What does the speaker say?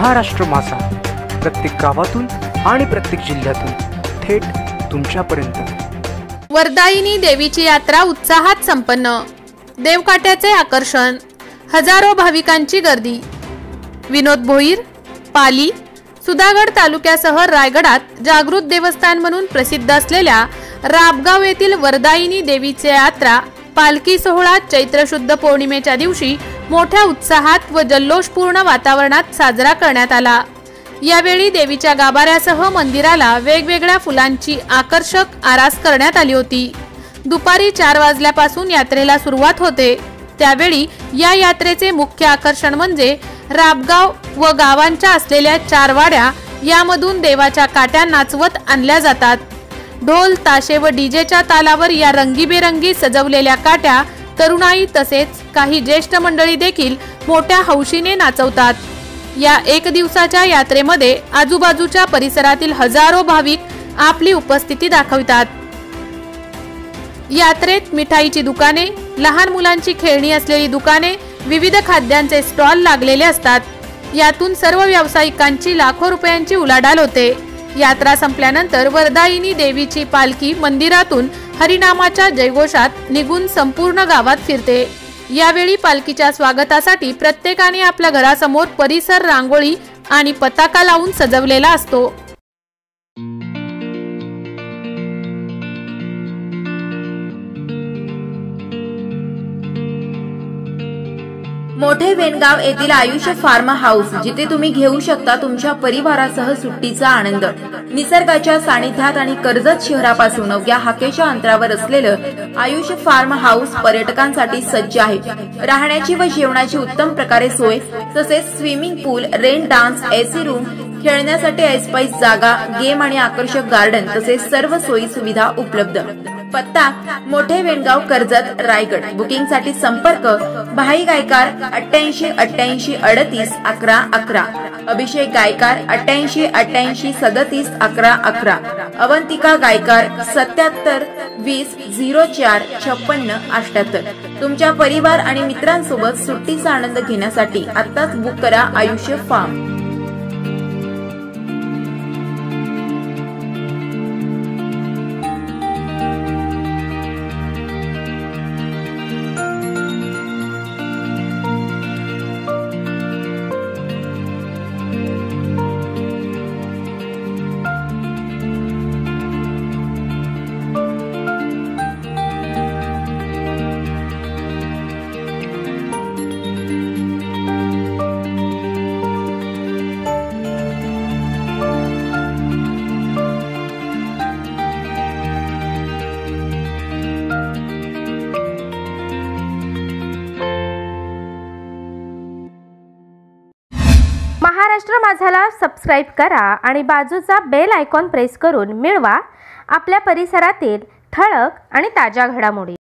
महाराष्ट्र माझा प्रत्येक गावातून आणि प्रत्येक जिल्ह्यातून थेट तुमच्यापर्यंत। वरदायिनी देवीची यात्रा उत्साहात संपन्न। देवकाट्याचे आकर्षण, हजारो भाविकांची गर्दी। विनोद भोईर, पाली। सुधागड तालुक्यासह रायगडात जागृत देवस्थान म्हणून प्रसिद्ध असलेल्या राबगाव येथील वरदायिनी देवीची यात्रा पालखी सोहळा चैत्र शुद्ध पौर्णिमेच्या दिवशी मोठ्या उत्साहात व जल्लोषपूर्ण वातावरणात साजरा करण्यात आला। यावेळी देवीच्या गाभाऱ्यासह मंदिराला वेगवेगळ्या फुलांची आकर्षक आरास करण्यात आली होती। दुपारी 4 वाजल्यापासून यात्रेला सुरुवात होते। त्यावेळी या यात्रेचे मुख्य आकर्षण म्हणजे राबगाव व गावांच्या असलेल्या 4 वाड्या, यामधून देवाच्या काट्या नाचवत आणल्या जातात। ढोल ताशे व डीजेच्या तालावर या रंगीबेरंगी सजवलेल्या काट्या तरुणाई तसेच काही ज्येष्ठ मंडळी देखील मोठ्या हौशीने नाचवतात। या 1 दिवसाच्या यात्रेमध्ये आजूबाजूच्या परिसरातील हजारो भाविक आपली उपस्थिती दाखवितात। यात्रेत मिठाईची दुकाने, लहान मुलांची खेळणी असलेली दुकाने, विविध खाद्यांचे स्टॉल लागलेले असतात। यातून सर्व व्यावसायिकांची लाखो रुपयांची उलाढाल होते। यात्रा संपल्यानंतर वरदायिनी देवीची पालखी मंदिरातून हरिनामाच्या जयघोषात निघून संपूर्ण गावात फिरते। यावेळी पालखीच्या स्वागतासाठी प्रत्येकाने आपल्या घरासमोर परिसर रांगोळी आणि पताका लावून सजवलेला असतो। मोठे वेणगाव येथील आयुष्य फार्म हाऊस, जिथे तुम्ही घेऊ शकता तुमच्या परिवारासह सुट्टीचा आनंद। निसर्गाच्या सानिध्यात आणि कर्जत शहरापासून अवघ्या हाकेच्या अंतरावर असलेलं आयुष्य फार्म हाऊस पर्यटकांसाठी सज्ज आहे। राहण्याची व जेवणाची उत्तम प्रकारे सोय, तसेच स्विमिंग पूल, रेन डान्स, एसी रूम, खेळण्यासाठी ऐसपैस जागा, गेम आणि आकर्षक गार्डन तसेच सर्व सोयी सुविधा उपलब्ध। पत्ता मोठे वेणगाव, कर्जत, रायगड। बुकिंग साठी संपर्क भाई गायकार 88 88 38 11 11, अभिषेक गायकार 88 88 37 11 11, अवंतिका गायकार 77 20 04 56 78। तुमच्या परिवार आणि मित्रांसोबत सुट्टीचा आनंद घेण्यासाठी आत्ताच बुक करा आयुष्य फार्म। महाराष्ट्र माझाला सबस्क्राइब करा आणि बाजूचा बेल आयकॉन प्रेस करून मिळवा आपल्या परिसरातील ठळक आणि ताज्या घडामोडी।